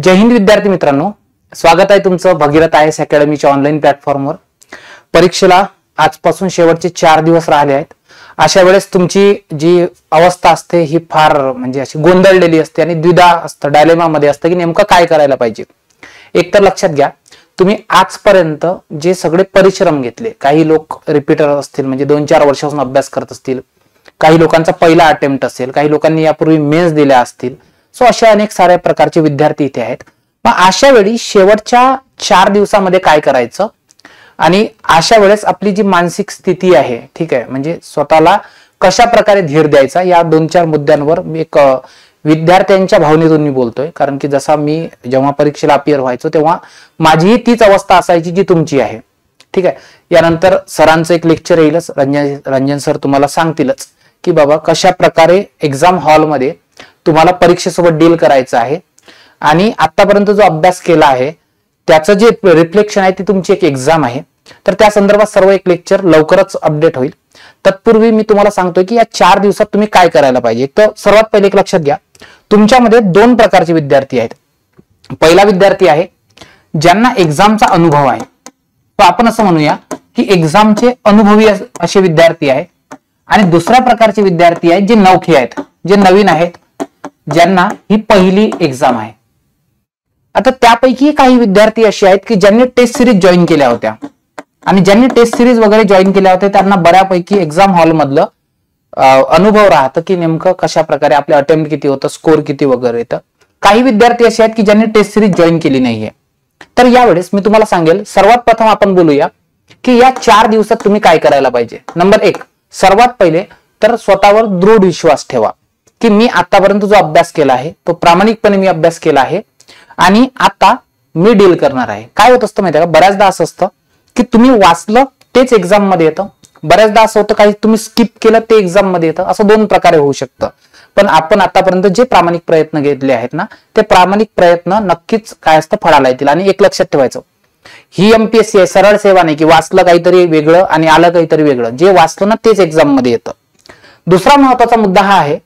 जय हिंद विद्यार्थी मित्रांनो, स्वागत आहे तुमचं भगीरथ आयएस अकॅडमीच्या ऑनलाईन प्लॅटफॉर्मवर। परीक्षेला आजपासून शेवटचे 4 दिवस राहिले आहेत। अशा वेळेस तुमची जी अवस्था असते ही फार म्हणजे अशी गोंधळलेली असते आणि द्विधा असतं, डायलेमा मध्ये असतं की नेमकं काय करायला पाहिजे। एक तर लक्षात घ्या, तुम्ही आजपर्यंत जे सगळे परिश्रम घेतले, काही लोक रिपीटर असतील म्हणजे 2-4 वर्षापासून अभ्यास करत असतील, काही लोकांचा पहिला अटेम्प्ट असेल, काही लोकांनी यापूर्वी मेन्स दिल्या असतील। सो अशा अनेक साऱ्या प्रकारचे विद्यार्थी इथे आहेत। मग अशा वेळी शेवटच्या 4 दिवसामध्ये काय करायचं आणि अशा वेळेस आपली जी मानसिक स्थिती आहे, ठीक आहे, म्हणजे स्वतःला कशा प्रकारे धीर द्यायचा, या 2-4 मुद्द्यांवर एक विद्यार्थ्यांच्या भावनेतून मी बोलतोय। कारण की जसा मी जेव्हा परीक्षेला अपियर व्हायचो तेव्हा माझीही तीच अवस्था असायची जी तुमची आहे, ठीक आहे। यानंतर सरांचं एक लेक्चर येईलच, रंजन सर तुम्हाला सांगतीलच की बाबा कशा प्रकारे एक्झाम हॉलमध्ये तुम्हाला परीक्षेसोबत डील करायचं आहे आणि आतापर्यंत जो अभ्यास केला आहे त्याचं जे रिफ्लेक्शन आहे ती तुमची एक एक्झाम आहे। तर त्या संदर्भात सर्व एक लेक्चर लवकरच अपडेट होईल। तत्पूर्वी मी तुम्हाला सांगतोय की या 4 दिवसात तुम्ही काय करायला पाहिजे। तर सर्वात पहिले एक लक्षात घ्या, तुमच्यामध्ये 2 प्रकारचे विद्यार्थी आहेत। पहिला विद्यार्थी आहे ज्यांना एक्झामचा अनुभव आहे, तो आपण असं म्हणूया की एक्झामचे अनुभवी असे विद्यार्थी आहेत। आणि दुसऱ्या प्रकारचे विद्यार्थी आहेत जे नवखे आहेत, जे नवीन आहेत, ज्यांना ही पहिली एक्झाम आहे। आता त्यापैकी काही विद्यार्थी असे आहेत की ज्यांनी टेस्ट सिरीज जॉईन केल्या होत्या आणि ज्यांनी टेस्ट सिरीज वगैरे जॉईन केल्या होत्या त्यांना बऱ्यापैकी एक्झाम हॉल मधलं अनुभव राहतं की नेमकं कशा प्रकारे आपले अटेम्प्ट किती होतं, स्कोर किती वगैरे येतं। काही विद्यार्थी असे आहेत की ज्यांनी टेस्ट सिरीज जॉईन केली नाहीये। तर यावेळेस मी तुम्हाला सांगेल, सर्वात प्रथम आपण बोलूया की या 4 दिवसात तुम्ही काय करायला पाहिजे। नंबर 1, सर्वात पहिले तर स्वतःवर दृढ विश्वास ठेवा की मी आतापर्यंत जो अभ्यास केला आहे तो प्रामाणिकपणे मी अभ्यास केला आहे आणि आता मी डील करणार आहे। काय होत असतं माहिती आहे का, बऱ्याचदा असं असतं की तुम्ही वाचलं तेच एक्झाम मध्ये येतं, बऱ्याचदा असं होतं काही तुम्ही स्किप केलं ते एक्झाम मध्ये येतं। असं 2 प्रकारे होऊ शकतं। पण आपण आतापर्यंत जे प्रामाणिक प्रयत्न घेतले आहेत ना, ते प्रामाणिक प्रयत्न नक्कीच काय असतं फळाला येतील। आणि एक लक्षात ठेवायचं, ही एमपीएससी आहे, सरळ सेवा नाही की वाचलं काहीतरी वेगळं आणि आलं काहीतरी वेगळं। जे वाचलं ना तेच एक्झाम मध्ये येतं। दुसरा महत्वाचा मुद्दा हा आहे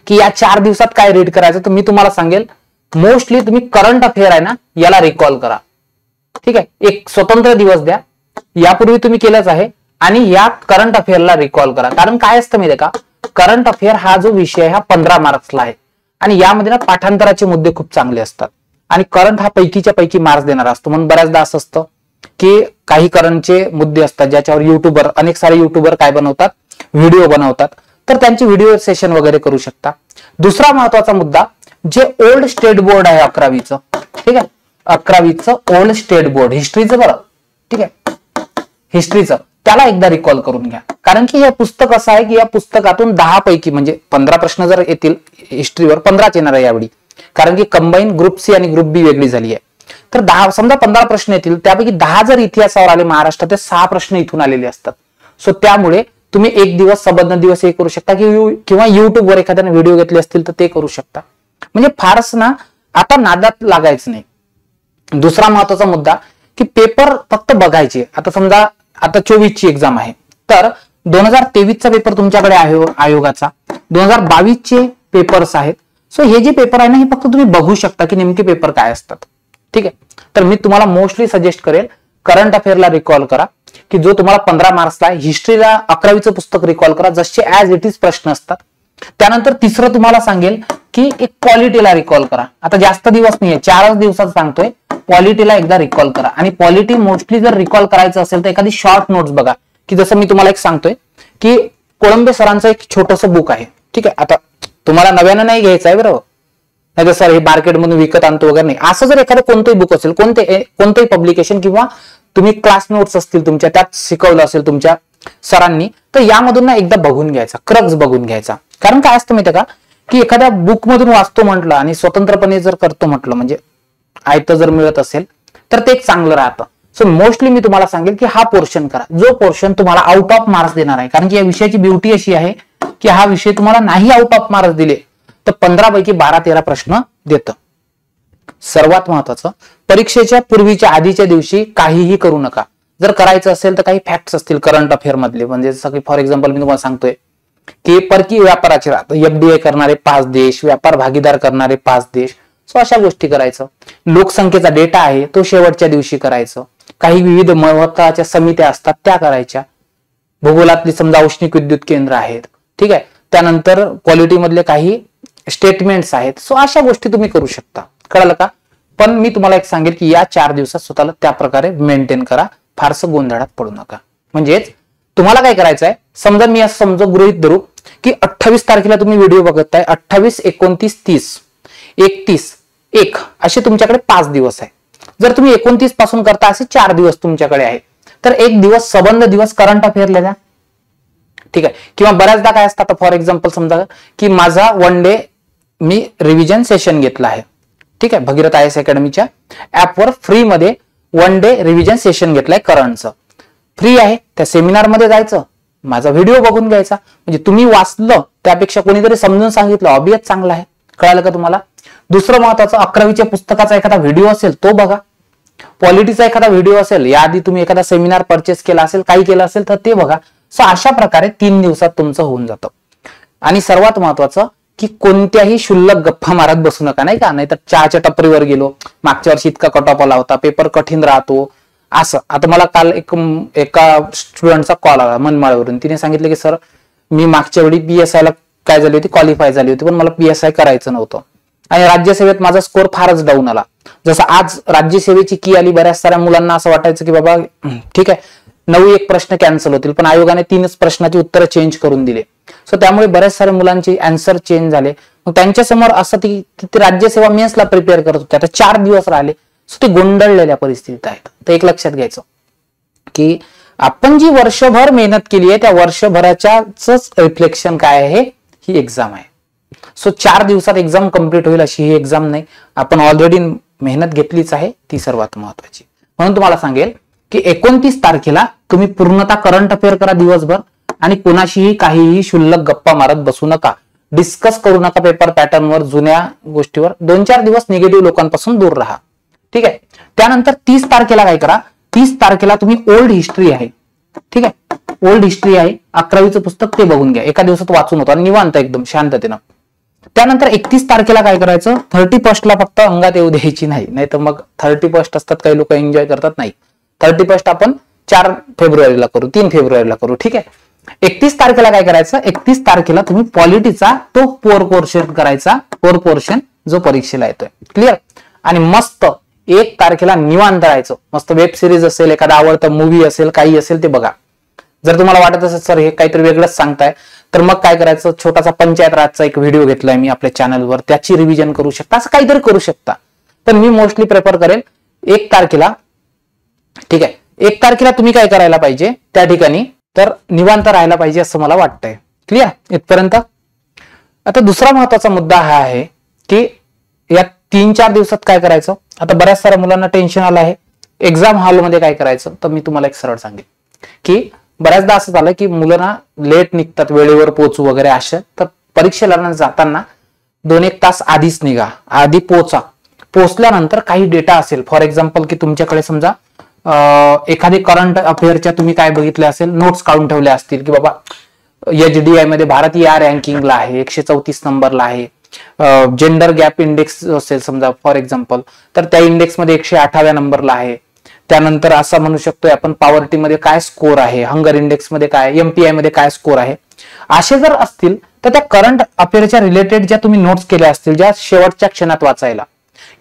की या 4 दिवसात काय रीड करायचं, तर मी तुम्हाला सांगेल मोस्टली तुम्ही करंट अफेअर आहे ना याला रिकॉल करा, ठीक आहे। एक स्वतंत्र दिवस द्या, यापूर्वी तुम्ही केलंच आहे, आणि या करंट अफेअरला रिकॉल करा। कारण काय असतं माहितीये का, करंट अफेअर हा जो विषय हा 15 मार्क्सला आहे आणि यामध्ये ना पाठांतराचे मुद्दे खूप चांगले असतात आणि करंट हा पैकीच्या पैकी मार्क्स देणारा असतो। म्हणून बऱ्याचदा असं असतं की काही करंटचे मुद्दे असतात ज्याच्यावर युट्यूबर, अनेक सारे युट्यूबर काय बनवतात, व्हिडिओ बनवतात, तर त्यांची व्हिडिओ सेशन वगैरे करू शकता। दुसरा महत्वाचा मुद्दा, जे ओल्ड स्टेट बोर्ड आहे 11वीचं, ठीक आहे, 11वीचं ओल्ड स्टेट बोर्ड हिस्ट्रीचं, बरं ठीक आहे, हिस्ट्रीचं, त्याला एकदा रिकॉल करून घ्या। कारण की हे पुस्तक असं आहे की या पुस्तकातून 10 पैकी म्हणजे 15 प्रश्न जर येतील हिस्ट्रीवर, 15च येणार आहे यावेळी, कारण की कंबाईन ग्रुप सी आणि ग्रुप बी वेगळी झाली आहे। तर 10 समजा 15 प्रश्न येतील, त्यापैकी 10 जर इतिहासावर आले महाराष्ट्रात, ते 6 प्रश्न इथून आलेले असतात। सो त्यामुळे तुम्ही एक दिवस सबंध दिवस हे करू शकता किंवा युट्यूबवर एखाद्याने व्हिडिओ घेतले असतील तर ते करू शकता। म्हणजे फारच ना आता नादात लागायचं नाही। दुसरा महत्वाचा मुद्दा की पेपर फक्त बघायचे। आता समजा आता 24 ची एक्झाम आहे, तर 2023 चा पेपर तुमच्याकडे आहे आयोगाचा, 2022 चे पेपर्स आहेत। सो हे जे पेपर आहे ना हे फक्त तुम्ही बघू शकता की नेमके पेपर काय असतात, ठीक आहे। तर मी तुम्हाला मोस्टली सजेस्ट करेल करंट अफेअरला रिकॉल करा की जो तुम्हाला 15 मार्क्सला आहे। हिस्ट्रीला 11वीचं पुस्तक रिकॉल करा, जसे ऍज इट इज प्रश्न असतात। त्यानंतर तिसरं तुम्हाला सांगेल की एक पॉलिटीला रिकॉल करा। आता जास्त दिवस नाहीये, 4च दिवसात सांगतोय, पॉलिटीला एकदा रिकॉल करा। आणि पॉलिटी मोस्टली जर रिकॉल करायचं असेल तर एखादी शॉर्ट नोट्स बघा, की जसं मी तुम्हाला एक सांगतोय की कोळंबे सरांचं एक छोटंसं बुक आहे, ठीक आहे। आता तुम्हाला नव्यानं नाही घ्यायचं आहे, बरोबर, नाही तर सर हे मार्केटमधून विकत आणतो वगैरे नाही, असं जर एखादं कोणतंही बुक असेल, कोणतंही पब्लिकेशन किंवा तुम्ही क्लास नोट्स असतील तुमच्या, त्यात शिकवलं असेल तुमच्या सरांनी, तर यामधून ना एकदा बघून घ्यायचा, क्रक्स बघून घ्यायचा। कारण काय असतं माहितीये का की एखाद्या बुक मधून वाचतो म्हटलं आणि स्वतंत्रपणे जर करतो म्हटलं, म्हणजे आयतं जर मिळत असेल तर ते एक चांगलं राहतं। सो मोस्टली मी तुम्हाला सांगेल की हा पोर्शन करा, जो पोर्शन तुम्हाला आउट ऑफ मार्क्स देणार आहे। कारण की या विषयाची ब्युटी अशी आहे की हा विषय तुम्हाला नाही आउट ऑफ मार्क्स दिले तर 15 पैकी 12-13 प्रश्न देतं। सर्वात महत्वाचं, परीक्षेच्या पूर्वीच्या आधीच्या दिवशी काहीही करू नका। जर करायचं असेल तर काही फॅक्ट्स असतील करंट अफेअर मधले, म्हणजे जसं की फॉर एक्झाम्पल मी तुम्हाला सांगतोय की परकीय व्यापाराचे राहतं, एफडीआय करणारे 5 देश, व्यापार भागीदार करणारे 5 देश, सो अशा गोष्टी करायचं. लोकसंख्येचा डेटा आहे तो शेवटच्या दिवशी करायचं. काही विविध महत्वाच्या समित्या असतात त्या करायच्या. भूगोलातली समजा औष्णिक विद्युत केंद्र आहेत, ठीक आहे. त्यानंतर क्वालिटी मधले काही स्टेटमेंट्स आहेत. सो अशा गोष्टी तुम्ही करू शकता. कळलं का? पण मी तुम्हाला एक सांगेल की या 4 दिवसात स्वतःला त्या प्रकारे मेंटेन करा. फारसं गोंधळात पडू नका. म्हणजेच तुम्हाला काय करायचं आहे, समजा मी असं समजा गृहीत धरू की 28 तारखेला तुम्ही व्हिडिओ बघताय. 28, 29, 30, 31, 1 असे तुमच्याकडे 5 दिवस आहे. जर तुम्ही 29 पासून करता असे 4 दिवस तुमच्याकडे आहे, तर एक दिवस सबंध दिवस करंट अफेअरला द्या, ठीक आहे. किंवा बऱ्याचदा काय असतं, आता फॉर एक्झाम्पल समजा की माझा 1 डे मी रिव्हिजन सेशन घेतला आहे, ठीक आहे. भगीरथ IAS अकॅडमीच्या ऍपवर फ्री मध्ये 1 डे रिव्हिजन सेशन घेतलाय करंटचं. फ्री आहे. त्या सेमिनार मध्ये जायचं, माझा व्हिडिओ बघून घ्यायचा. म्हणजे तुम्ही वाचलं त्यापेक्षा कोणीतरी समजून सांगितलं ऑब्वियस चांगलं आहे. कळालं का तुम्हाला? दुसरं महत्वाचं, 11वीच्या पुस्तकाचा एखादा व्हिडिओ असेल तो बघा. पॉलिटीचा एखादा व्हिडिओ असेल, याआधी तुम्ही एखादा सेमिनार परचेस केला असेल, काही केलं असेल तर ते बघा. सो अशा प्रकारे 3 दिवसात तुमचं होऊन जातं. आणि सर्वात महत्वाचं की कोणत्याही क्षुल्लक गप्पा मारत बसू नका, नाही का? नाहीतर चहाच्या टपरीवर गेलो, मागच्या वर्षी इतका कट ऑफ आला होता, पेपर कठीण राहतो असं. आता मला काल एका स्टुडंटचा कॉल आला मनमाळवरून. तिने सांगितलं की सर मी मागच्या वेळी PSI ला काय झाली होती, क्वालिफाय झाली होती, पण मला PSI करायचं नव्हतं आणि राज्यसेवेत माझा स्कोर फारच डाऊन आला. जसं आज राज्यसेवेची की आली, बऱ्याच साऱ्या मुलांना असं वाटायचं की बाबा ठीक आहे 9 प्रश्न कॅन्सल होतील, पण आयोगाने 3च प्रश्नाची उत्तरं चेंज करून दिले. सो त्यामुळे बऱ्याच साऱ्या मुलांची आन्सर चेंज झाले. मग त्यांच्या समोर असं ती राज्यसेवा मेन्सला प्रिपेअर करत होते. आता 4 दिवस राहिले. सो ते गोंधळलेल्या परिस्थितीत आहेत. तर एक लक्षात घ्यायचं की आपण जी वर्षभर मेहनत केली आहे त्या वर्षभराच्याच रिफ्लेक्शन काय आहे, ही एक्झाम आहे. सो 4 दिवसात एक्झाम कम्प्लीट होईल अशी ही एक्झाम नाही. आपण ऑलरेडी मेहनत घेतलीच आहे, ती सर्वात महत्वाची. म्हणून तुम्हाला सांगेल की 29 तारखेला तुम्ही पूर्णतः करंट अफेअर करा दिवसभर आणि कोणाशीही काहीही क्षुल्लक गप्पा मारत बसू नका. डिस्कस करू नका पेपर पॅटर्नवर, जुन्या गोष्टीवर. 2-4 दिवस निगेटिव्ह लोकांपासून दूर राहा, ठीक आहे. त्यानंतर 30 तारखेला काय करा, 30 तारखेला तुम्ही ओल्ड हिस्ट्री आहे, ठीक आहे. ओल्ड हिस्ट्री आहे 11वीचं पुस्तक, ते बघून घ्या. एका दिवसात वाचून होतं आणि निवांत एकदम शांततेनं. त्यानंतर 31 तारखेला काय करायचं, 31st ला फक्त अंगात येऊ द्यायची नाही, नाहीतर मग 31st असतात काही लोक एन्जॉय करतात, नाही. 31st आपण 4 फेब्रुवारीला करू, 3 फेब्रुवारीला करू, ठीक आहे. 31 तारखेला काय करायचं, 31 तारखेला तुम्ही पॉलिटीचा तो कोर पोर्शन करायचा, कोर पोर्शन जो परीक्षेला येतोय, क्लिअर. आणि मस्त 1 तारखेला निवांत राहायचं. मस्त वेब सिरीज असेल, एखादा आवडता मूवी असेल, काही असेल ते बघा. जर तुम्हाला वाटत असेल सर हे काहीतरी वेगळंच सांगताय, तर मग काय करायचं, छोटासा पंचायत राजचा एक व्हिडिओ घेतलाय मी आपल्या चॅनलवर, त्याची रिव्हिजन करू शकता, असं काहीतरी करू शकता. पण मी मोस्टली प्रेफर करेल 1 तारखेला, ठीक आहे. 1 तारखेला तुम्ही काय करायला पाहिजे त्या ठिकाणी, तर निवांत राहायला पाहिजे असं मला वाटतंय. क्लिअर इथपर्यंत? आता दुसरा महत्वाचा मुद्दा हा आहे की या 3-4 दिवसात काय करायचं. आता बऱ्याच साऱ्या मुलांना टेन्शन आलं आहे एक्झाम हॉलमध्ये काय करायचं. तर मी तुम्हाला एक सरळ सांगेन की बऱ्याचदा असं झालं की मुलांना लेट निघतात, वेळेवर पोहोचू वगैरे अशा. तर परीक्षेला जाताना 2-1 तास आधीच निघा, आधी पोहोचा. पोहोचल्यानंतर काही डेटा असेल, फॉर एक्झाम्पल की तुमच्याकडे समजा एखादी करंट अफेअरच्या तुम्ही काय बघितले असेल, नोट्स काढून ठेवल्या असतील की बाबा HDI मध्ये भारत या रँकिंगला आहे, 134 नंबरला आहे. जेंडर गॅप इंडेक्स असेल समजा फॉर एक्झाम्पल, तर त्या इंडेक्समध्ये 108व्या नंबरला आहे. त्यानंतर असं म्हणू शकतोय आपण पॉवर्टी मध्ये काय स्कोर आहे, हंगर इंडेक्स मध्ये काय, MPI मध्ये काय स्कोर आहे. असे जर असतील तर त्या करंट अफेअरच्या रिलेटेड ज्या तुम्ही नोट्स केल्या असतील, ज्या शेवटच्या क्षणात वाचायला,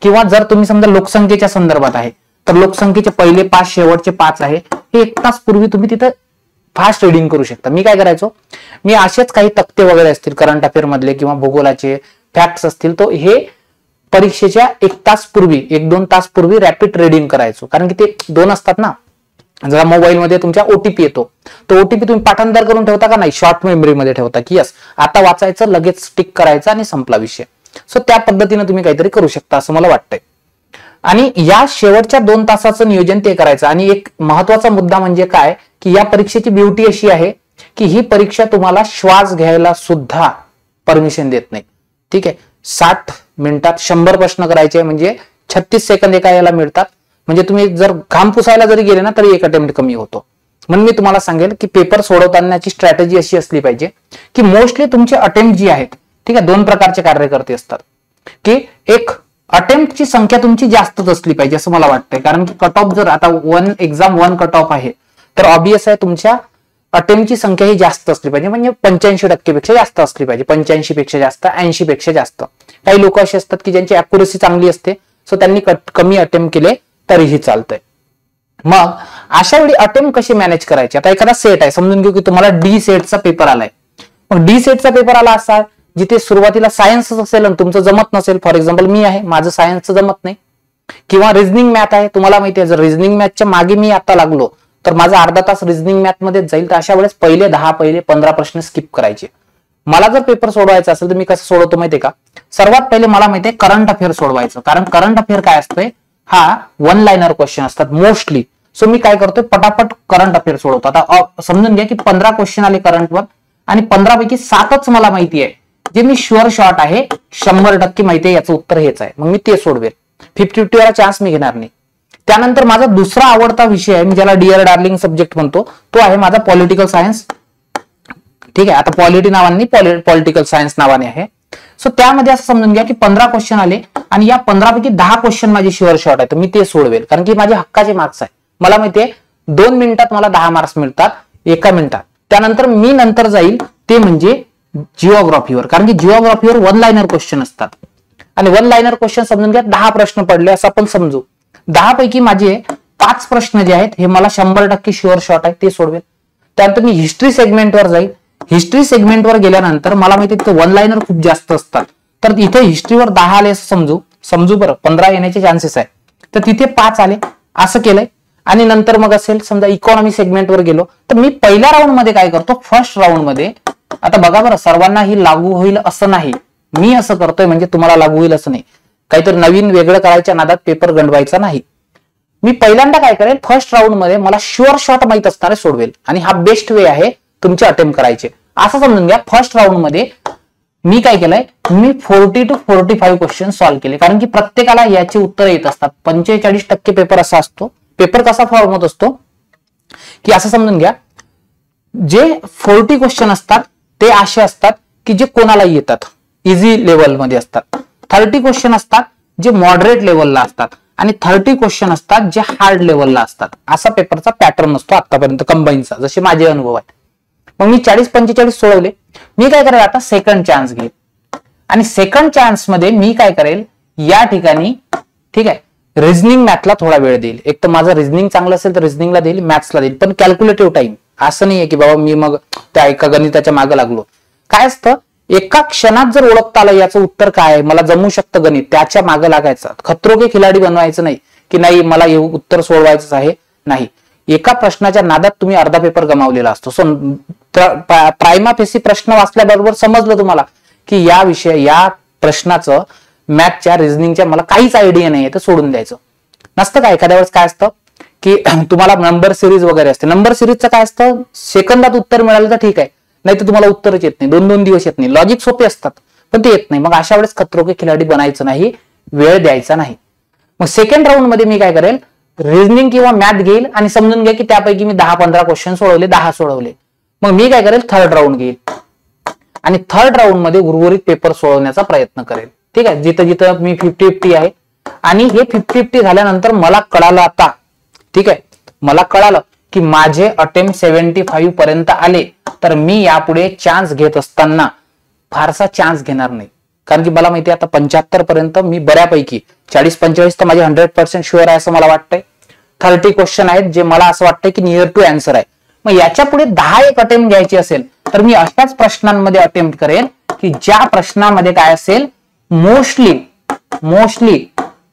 किंवा जर तुम्ही समजा लोकसंख्येच्या संदर्भात आहे तर लोकसंख्येचे पहिले 5 शेवटचे 5 आहे, हे 1 तास पूर्वी तुम्ही तिथं फास्ट रीडिंग करू शकता. मी काय करायचो, मी असेच काही तक्ते वगैरे असतील करंट अफेअर मधले किंवा भूगोलाचे फॅक्ट्स असतील, तो हे परीक्षेच्या 1 तास पूर्वी, 1-2 तास पूर्वी रॅपिड रीडिंग करायचो. कारण की ते 2 असतात ना. जरा मोबाईल मध्ये तुमच्या OTP येतो, तो OTP तुम्ही पाठांतर करून ठेवता का नाही, शॉर्ट मेमरीमध्ये ठेवता की यस आता वाचायचं, लगेच टिक करायचं आणि संपला विषय. सो त्या पद्धतीने तुम्ही काहीतरी करू शकता असं मला वाटतंय. आणि या शेवटच्या 2 तासाचं नियोजन ते करायचं. आणि एक महत्वाचा मुद्दा म्हणजे काय की या परीक्षेची ब्युटी अशी आहे की ही परीक्षा तुम्हाला श्वास घ्यायला सुद्धा परमिशन देत नाही, ठीक आहे. 60 मिनिटात 100 प्रश्न करायचे म्हणजे 36 सेकंद एका याला मिळतात. म्हणजे तुम्ही जर घाम पुसायला जरी गेले ना तरी एक अटेम्प्ट कमी होतो. म्हणून मी तुम्हाला सांगेल की पेपर सोडवतानाची स्ट्रॅटेजी अशी असली पाहिजे की मोस्टली तुमचे अटेम्प्ट जी आहेत, ठीक आहे, 2 प्रकारचे कार्यकर्ते असतात की एक अटेम्प्टची संख्या तुमची जास्तच असली पाहिजे असं मला वाटतंय, कारण की कट ऑफ जर आता एक्झाम 1 कट ऑफ आहे तर ऑब्वियस आहे तुमच्या अटेम्प्टची संख्या ही जास्त असली पाहिजे, म्हणजे 85% पेक्षा जास्त असली पाहिजे, 85 पेक्षा जास्त, 80 पेक्षा जास्त. काही लोक असे असतात की ज्यांची अॅक्युरेसी चांगली असते, सो त्यांनी कमी अटेम्प्ट केले तरीही चालतंय. मग अशा वेळी अटेम्प्ट कशी मॅनेज करायची? आता एखादा सेट आहे, समजून घेऊ की तुम्हाला डी सेटचा पेपर आलाय. मग डी सेटचा पेपर आला असा जिथे सुरुवातीला सायन्स असेल आणि तुमचं जमत नसेल, फॉर एक्झाम्पल मी आहे, माझं सायन्सचं जमत नाही, किंवा रिझनिंग मॅथ आहे, तुम्हाला माहिती आहे जर रिझनिंग मॅथच्या मागे मी आता लागलो तर माझा अर्धा तास रिझनिंग मॅथ मध्येच जाईल. तर अशा वेळेस पहिले 15 प्रश्न स्किप करायचे. मला जर पेपर सोडवायचा असेल तर मी कसं सोडवतो माहितीये का? सर्वात पहिले मला माहितीये करंट अफेअर सोडवायचं, कारण करंट अफेअर काय असतंय, हा 1 लाइनर क्वेश्चन असतात मोस्टली. सो मी काय करतोय, पटापट करंट अफेअर सोडवतो. आता समजून घ्या की 15 क्वेश्चन आले करंटवर आणि 15 पैकी 7च मला माहिती आहे, जे मी शुअर शॉट आहे 100% माहिती आहे याचं उत्तर हेच आहे, मग मी ते सोडवेल. 50-50 वाला चान्स मी घेणार नाही. त्यानंतर माझा दुसरा आवडता विषय आहे, मी ज्याला डिअर डार्लिंग सब्जेक्ट म्हणतो, तो आहे माझा पॉलिटिकल सायन्स. ठीक आहे, आता पॉलिटी नावाने पॉलिटिकल सायन्स नावाने आहे. सो त्यामध्ये असं समजून घ्या की 15 क्वेश्चन आले आणि या 15 पैकी 10 क्वेश्चन माझे शुअर शॉट आहे, तर मी ते सोडवेल, कारण की माझे हक्काचे मार्क्स आहे. मला माहितीये 2 मिनिटात मला 10 मार्क्स मिळतात, 1 मिनिटात. त्यानंतर मी नंतर जाईल ते म्हणजे जिओग्राफीवर, कारण की जिओग्राफीवर 1 लाइनर क्वेश्चन असतात आणि 1 लाइनर क्वेश्चन समजून घ्या 10 प्रश्न पडले असं आपण समजू. 10 पैकी माझे 5 प्रश्न जे आहेत हे मला 100% शुअर शॉट आहे, ते सोडवेल. त्यानंतर मी हिस्ट्री सेगमेंटवर जाईल. हिस्ट्री सेगमेंटवर गेल्यानंतर मला माहिती आहे 1 लाइनर खूप जास्त असतात, तर इथे हिस्ट्रीवर 10 आले असं समजू बरं, 15 येण्याचे चान्सेस आहे, तर तिथे 5 आले असं केलंय. आणि नंतर मग असेल समजा इकॉनॉमी सेगमेंटवर गेलो, तर मी पहिल्या राऊंड मध्ये काय करतो, फर्स्ट राऊंड मध्ये, आता बघा बरं सर्वांना ही लागू होईल असं नाही, मी असं करतोय म्हणजे तुम्हाला लागू होईल असं नाही, काहीतरी नवीन वेगळं करायच्या नादात पेपर गंडवायचा नाही. मी पहिल्यांदा काय करेल, फर्स्ट राऊंड मध्ये मला शुअर शॉट माहित असणारे सोडवेल आणि हा बेस्ट वे आहे तुमचे अटेम्प्ट करायचे. असं समजून घ्या फर्स्ट राऊंड मध्ये मी काय केलंय, मी 40 to 45 क्वेश्चन सॉल्व्ह केले, कारण की प्रत्येकाला याची उत्तर येत असतात. 45% पेपर असा असतो. पेपर कसा फॉर्म होत असतो की असं समजून घ्या, जे 40 क्वेश्चन असतात ते असे असतात की जे कोणालाही येतात, इझी लेवल मध्ये असतात. 30 क्वेश्चन असतात जे मॉडरेट लेवलला असतात आणि 30 क्वेश्चन असतात जे हार्ड लेवलला असतात. असा पेपरचा पॅटर्न असतो आतापर्यंत कंबाईनचा, जसे माझे अनुभव आहेत. मग मी 40-45 सोडवले. मी काय करेल आता सेकंड चान्स घेईल आणि सेकंड चान्स मध्ये मी काय करेल, या ठिकाणी ठीक आहे रिझनिंग मॅथला थोडा वेळ देईल. एक तर माझं रिझनिंग चांगलं असेल तर रिझनिंगला देईल, मॅथ्सला देईल, पण कॅल्क्युलेटिव्ह टाइम. असं नाहीये की बाबा मी मग त्या एका गणिताच्या मागे लागलो. काय असतं, एका क्षणात जर ओळखता आलं याचं उत्तर काय आहे, मला जमू शकतं गणित, त्याच्या मागे लागायचं. खतरो के खिलाडी बनवायचं नाही की नाही मला हे उत्तर सोडवायचं आहे, नाही. एका प्रश्नाच्या नादात तुम्ही अर्धा पेपर गमावलेला असतो. सो प्रायमा फेसी प्रश्न वाचल्याबरोबर समजलं तुम्हाला की या प्रश्नाचं मॅथच्या रिझनिंगच्या मला काहीच आयडिया नाही, तर सोडून द्यायचं नसतं. काय एखाद्या वेळेस काय असतं की तुम्हाला नंबर सिरीज वगैरे असते, नंबर सिरीजचं काय असतं, सेकंदात उत्तर मिळालं तर ठीक आहे, नाही तर तुम्हाला उत्तरच येत नाही, 2-2 दिवस येत नाही. लॉजिक सोपे असतात पण ते येत नाही. मग अशा वेळेस खतरो के खिलाडी बनायचं नाही, वेळ द्यायचा नाही. मग सेकंड राऊंड मध्ये मी काय करेल, रिझनिंग किंवा मॅथ घेईल आणि समजून घ्या की त्यापैकी मी 10-15 क्वेश्चन सोडवले, 10 सोडवले. मग मी काय करेल, थर्ड राऊंड घेईल आणि थर्ड राऊंड मध्ये उर्वरित पेपर सोडवण्याचा प्रयत्न करेल. ठीक आहे, जिथं जिथं मी 50-50 आहे आणि हे 50-50 झाल्यानंतर मला कळालं आता, ठीक आहे, मला कळालं की माझे अटेम्प्ट 75 पर्यंत आले, तर मी यापुढे चान्स घेत असताना फारसा चान्स घेणार नाही, कारण की मला माहिती आहे आता 75 पर्यंत मी बऱ्यापैकी 40-45 तर माझे 100% शुअर आहे असं मला वाटतंय. 30 क्वेश्चन आहेत जे मला असं वाटतंय की नियर टू आन्सर आहे. मग याच्या पुढे 10 अटेम्प्ट घ्यायची असेल तर मी अशाच प्रश्नांमध्ये अटेम्प्ट करेन की ज्या प्रश्नामध्ये काय असेल, मोस्टली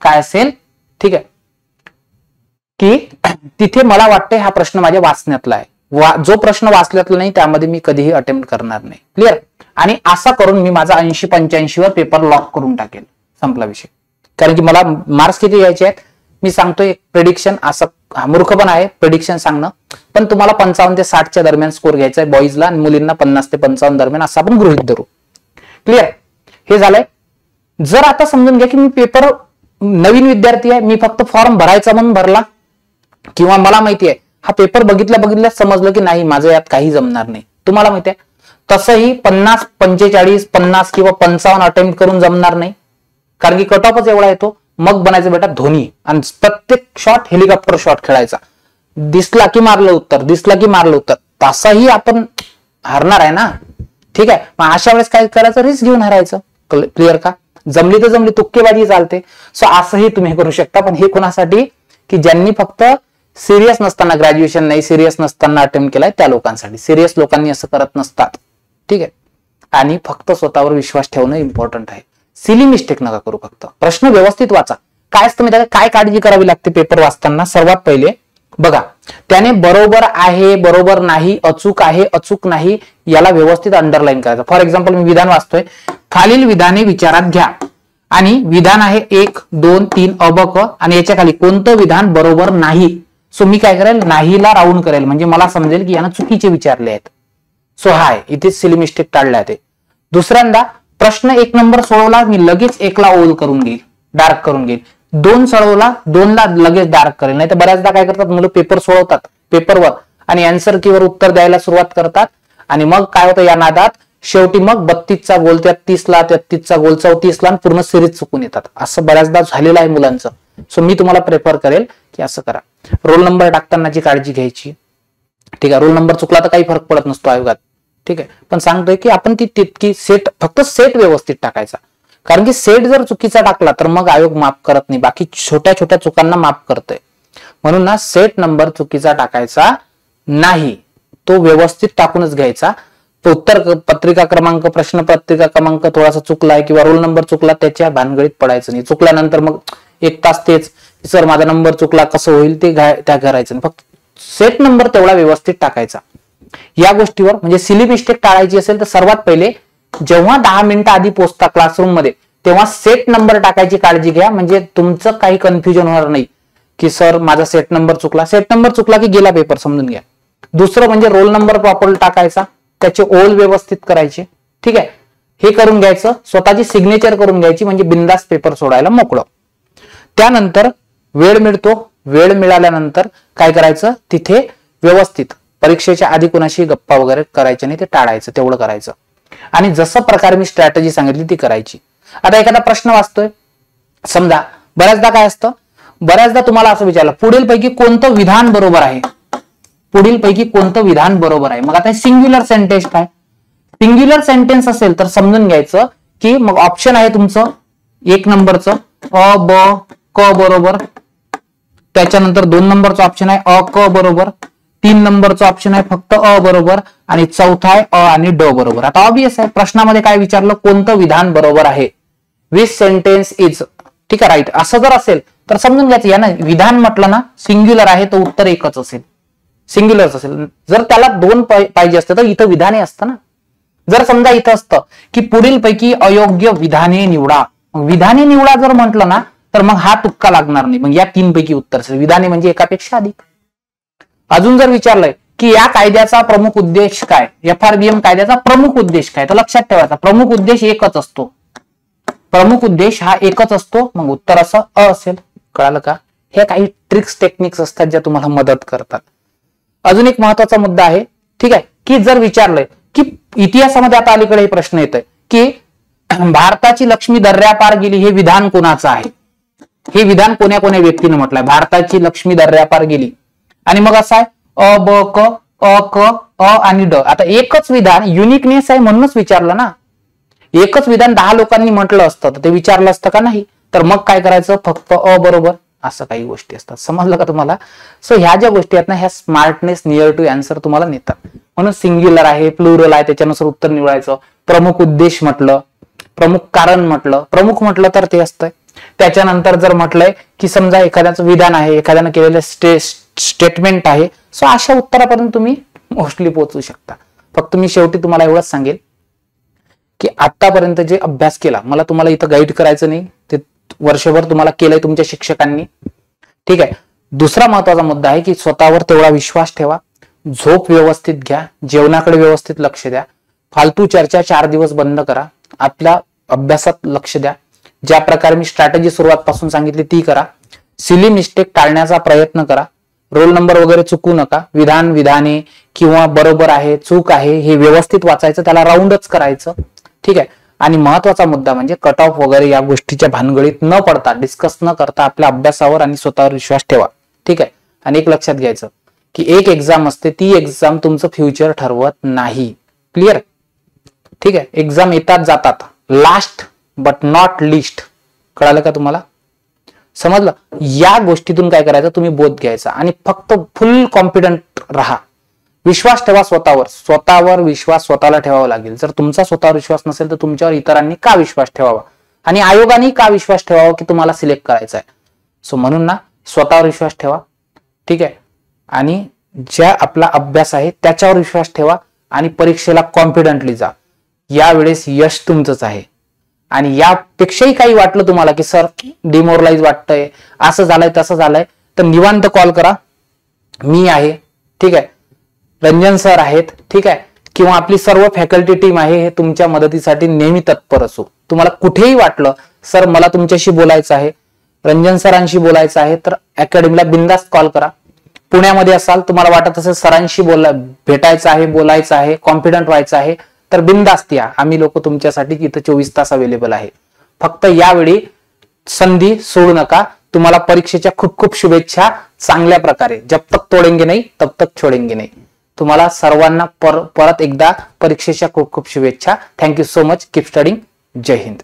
काय असेल, ठीक आहे, की तिथे मला वाटतंय हा प्रश्न माझ्या वाचण्यातला आहे. जो प्रश्न वाचल्यातला नाही त्यामध्ये मी कधीही अटेम्प्ट करणार नाही. क्लिअर. आणि असा करून मी माझा 80-85 वर पेपर लॉक करून टाकेल, संपला विषय. कारण की मला मार्क्स किती घ्यायचे आहेत मी सांगतोय, प्रेडिक्शन असं मूर्खपण आहे प्रेडिक्शन सांगणं, पण तुम्हाला 55 ते 60च्या दरम्यान स्कोर घ्यायचा आहे बॉईजला आणि मुलींना 50 ते 55 दरम्यान, असं आपण गृहीत धरू. क्लिअर. हे झालंय. जर आता समजून घ्या की मी पेपर नवीन विद्यार्थी आहे, मी फक्त फॉर्म भरायचा म्हणून भरला, किंवा मला माहिती आहे हा पेपर बघितल्याच समजलं की नाही माझं यात काही जमणार नाही, तुम्हाला माहिती आहे तसंही 50, 45, 50 किंवा 55 अटेम्प्ट करून जमणार नाही. कारण की कट ऑफच एवढा येतो. मग बनायचं बेटा धोनी आणि प्रत्येक शॉट हेलिकॉप्टर शॉट खेळायचा. दिसला की मारलं उत्तर, दिसला की मारलं उत्तर, तसाही आपण हारणार आहे ना. ठीक आहे, मग अशा वेळेस काय करायचं, रिस्क घेऊन हरायचं. क्लिअर का? जमली तर जमली, तुक्केबाजी चालते. सो असंही तुम्ही करू शकता. पण हे कोणासाठी, की ज्यांनी फक्त सिरियस नसताना, ग्रॅज्युएशन नाही सिरियस नसताना अटेम्प्ट केलाय त्या लोकांसाठी. सिरियस लोकांनी असं करत नसतात. ठीक आहे, आणि फक्त स्वतःवर विश्वास ठेवणं इम्पॉर्टंट आहे. सिली मिस्टेक नका करू, फक्त प्रश्न व्यवस्थित वाचा. काय असतं मी काय काळजी करावी लागते पेपर वाचताना? सर्वात पहिले बघा, त्याने बरोबर आहे, बरोबर नाही, अचूक आहे, अचूक नाही, याला व्यवस्थित अंडरलाईन करायचं. फॉर एक्झाम्पल मी विधान वाचतोय, खालील विधाने विचारात घ्या आणि विधान आहे 1, 2, 3 अ क आणि याच्या खाली कोणतं विधान बरोबर नाही. सो मी काय करेल, नाहीला राऊंड करेल, म्हणजे मला समजेल की यानं चुकीचे विचारले आहेत. सो हाय, इथे सिली मिस्टेक टाळल्या ते. दुसऱ्यांदा प्रश्न 1 नंबर सोडवला, मी लगेच 1 ला ओल करून घेईल, डार्क करून घेईल. 2 सोडवला, 2 ला लगेच डार्क करेल. नाही तर बऱ्याचदा काय करतात मुलं, पेपर सोडवतात पेपरवर आणि आन्सर कीवर उत्तर द्यायला सुरुवात करतात आणि मग काय होतं या नादात, शेवटी मग 32चा गोल 33ला, 33चा गोल 34ला, पूर्ण सिरीज चुकून येतात. असं बऱ्याचदा झालेलं आहे मुलांचं. सो मी तुम्हाला प्रेफर करेल की असं करा. रोल नंबर टाकतानाची काळजी घ्यायची. ठीक आहे, रोल नंबर चुकला तर काही फरक पडत नसतो आयोगात. ठीक आहे, पण सांगतोय की आपण ती तितकी सेट, फक्त सेट व्यवस्थित टाकायचा. कारण की सेट जर चुकीचा टाकला तर मग आयोग माफ करत नाही, बाकी छोट्या छोट्या चुकांना माफ करतोय. म्हणून ना सेट नंबर चुकीचा टाकायचा नाही, तो व्यवस्थित टाकूनच घ्यायचा. उत्तर पत्रिका क्रमांक, प्रश्न पत्रिका क्रमांक थोडासा चुकलाय किंवा रोल नंबर चुकला त्याच्या भानगडीत पडायचं नाही. चुकल्यानंतर मग 1 तास तेच, सर माझा नंबर चुकला कसं होईल ते त्या करायचं नाही. फक्त सेट नंबर तेवढा व्यवस्थित टाकायचा. या गोष्टीवर म्हणजे सिली मिस्टेक टाळायची असेल तर सर्वात पहिले जेव्हा 10 मिनिटं आधी पोहोचता क्लासरूम मध्ये तेव्हा सेट नंबर टाकायची काळजी घ्या. म्हणजे तुमचं काही कन्फ्युजन होणार नाही की सर माझा सेट नंबर चुकला. सेट नंबर चुकला की गेला पेपर, समजून घ्या. दुसरं म्हणजे रोल नंबर प्रॉपर टाकायचा, त्याचे ओल व्यवस्थित करायचे. ठीक आहे, हे करून घ्यायचं, स्वतःची सिग्नेचर करून घ्यायची, म्हणजे बिंदास पेपर सोडायला मोकळं. त्यानंतर वेळ मिळतो, वेळ मिळाल्यानंतर काय करायचं, तिथे व्यवस्थित परीक्षेच्या आधी कोणाशी गप्पा वगैरे करायचे नाही, ते टाळायचं, तेवढं करायचं. आणि जसं प्रकारे मी स्ट्रॅटेजी सांगितली ती करायची. आता एखादा प्रश्न वाचतोय, समजा बऱ्याचदा काय असतं, बऱ्याचदा तुम्हाला असं विचारलं पुढील पैकी कोणतं विधान बरोबर आहे, पुढील पैकी कोणतं विधान बरोबर आहे. मग आता सिंग्युलर सेंटेन्स काय, सिंग्युलर सेंटेन्स असेल तर समजून घ्यायचं की मग ऑप्शन आहे तुमचं 1 नंबरचं अ ब क बरोबर, त्याच्यानंतर 2 नंबरचं ऑप्शन आहे अ क बरोबर, 3 नंबरचं ऑप्शन आहे फक्त अ बरोबर आणि चौथा आहे अ आणि ड बरोबर. आता ऑब्वियस आहे, प्रश्नामध्ये काय विचारलं, कोणतं विधान बरोबर आहे, विच सेंटेन्स इज. ठीक आहे, राईट. असं जर असेल तर समजून घ्यायचं, यानं विधान म्हटलं ना सिंग्युलर आहे तर उत्तर एकच असेल, सिंग्युलर असेल. जर त्याला 2 पाहिजे असतं तर इथं विधाने असतं ना. जर समजा इथं असतं की पुढील पैकी अयोग्य विधाने निवडा, विधाने निवडा जर म्हटलं ना तर मग हा तुक्का लागणार नाही, मग या 3 पैकी उत्तर असेल. विधाने म्हणजे एकापेक्षा अधिक. अजून जर विचारलंय की या कायद्याचा प्रमुख उद्देश काय, FRBM कायद्याचा प्रमुख उद्देश काय, तर लक्षात ठेवायचा प्रमुख उद्देश एकच असतो, प्रमुख उद्देश हा एकच असतो, मग उत्तर असं अ असेल. कळालं का? हे काही ट्रिक्स टेक्निक्स असतात ज्या तुम्हाला मदत करतात. अजून एक महत्वाचा मुद्दा आहे, ठीक आहे, की जर विचारलंय की इतिहासामध्ये आता अलीकडे प्रश्न येतोय की भारताची लक्ष्मी दर्यापार गेली हे विधान कोणाचं आहे, हे विधान कोण्या कोण्या व्यक्तीने म्हटलंय, भारताची लक्ष्मी दर्यापार गेली. आणि मग असं आहे अ ब क अ क अ आणि ड. आता एकच विधान युनिकनेस आहे म्हणूनच विचारलं ना, एकच विधान 10 लोकांनी म्हटलं असतं तर ते विचारलं असतं का नाही, तर मग काय करायचं, फक्त अ बरोबर. असं काही गोष्टी असतात, समजलं का तुम्हाला? सो ह्या ज्या गोष्टी आहेत ना, ह्या स्मार्टनेस नियर टू आन्सर तुम्हाला नेतात. म्हणून सिंग्युलर आहे, प्लुरल आहे, त्याच्यानुसार उत्तर निवडायचं. प्रमुख उद्देश म्हटलं, प्रमुख कारण म्हटलं, प्रमुख म्हटलं तर ते असतंय. त्याच्यानंतर जर म्हटलंय की समजा एखाद्याचं विधान आहे, एखाद्यानं केलेलं स्टेटमेंट आहे, सो अशा उत्तरापर्यंत तुम्ही मोस्टली पोहोचू शकता. फक्त मी शेवटी तुम्हाला एवढंच सांगेल की आतापर्यंत जे अभ्यास केला, मला तुम्हाला इथं गाईड करायचं नाही, ते वर्षभर तुम्हाला केलंय तुमच्या शिक्षकांनी. ठीक आहे. दुसरा महत्वाचा मुद्दा आहे की स्वतःवर तेवढा विश्वास ठेवा, झोप व्यवस्थित घ्या, जेवणाकडे व्यवस्थित लक्ष द्या, फालतू चर्चा 4 दिवस बंद करा, आपल्या अभ्यासात लक्ष द्या. ज्या प्रकारे मी स्ट्रॅटेजी सुरुवातपासून सांगितली ती करा. सिली मिस्टेक टाळण्याचा प्रयत्न करा. रोल नंबर वगैरे चुकू नका. विधान, विधाने किंवा बरोबर आहे, चूक आहे हे व्यवस्थित वाचायचं, त्याला राऊंडच करायचं. ठीक आहे. आणि महत्वाचा मुद्दा म्हणजे कट ऑफ वगैरे या गोष्टीच्या भानगडीत न पडता, डिस्कस न करता आपल्या अभ्यासावर आणि स्वतःवर विश्वास ठेवा. ठीक आहे. आणि एक लक्षात घ्यायचं की एक एक्झाम असते, ती एक्झाम तुमचं फ्युचर ठरवत नाही. क्लिअर? ठीक आहे. एक्झाम येतात जातात, लास्ट बट नॉट लिस्ट. कळालं का तुम्हाला? समजलं? या गोष्टीतून काय करायचं, तुम्ही बोध घ्यायचा आणि फक्त फुल कॉन्फिडंट राहा. विश्वास ठेवा स्वतःवर. स्वतःवर विश्वास स्वतःला ठेवावा लागेल. जर तुमचा स्वतःवर विश्वास नसेल तर तुमच्यावर इतरांनी का विश्वास ठेवावा आणि आयोगाने का विश्वास ठेवावा की तुम्हाला सिलेक्ट करायचं आहे. सो म्हणून ना, स्वतःवर विश्वास ठेवा. ठीक आहे. आणि ज्या आपला अभ्यास आहे त्याच्यावर विश्वास ठेवा आणि परीक्षेला कॉन्फिडंटली जा. यावेळेस यश तुमचंच आहे. आणि यापेक्षाही काही वाटलं तुम्हाला की सर डिमोरलाइज वाटतंय, असं झालंय तसं झालंय, तर निवांत कॉल करा. मी आहे. ठीक आहे. रंजन सर आहेत. ठीक आहे. किंवा आपली सर्व फॅकल्टी टीम आहे, हे तुमच्या मदतीसाठी नेहमी तत्पर असू. तुम्हाला कुठेही वाटलं सर मला तुमच्याशी बोलायचं आहे, रंजन सरांशी बोलायचं आहे, तर अकॅडमीला बिनधास्त कॉल करा. पुण्यामध्ये असाल, तुम्हाला वाटत असेल सरांशी भेटायचं आहे, बोलायचं आहे, कॉन्फिडंट व्हायचं आहे, तर बिनधास्त या. आम्ही लोक तुमच्यासाठी इथं 24 तास अवेलेबल आहे. फक्त यावेळी संधी सोडू नका. तुम्हाला परीक्षेच्या खूप खूप शुभेच्छा. चांगल्या प्रकारे जब तक तोडेंगे नाही तब तक छोडेंगे नाही. तुम्हाला सर्वांना परत एकदा परीक्षेच्या खूप खूप शुभेच्छा. Thank you so much. Keep studying. जय हिंद.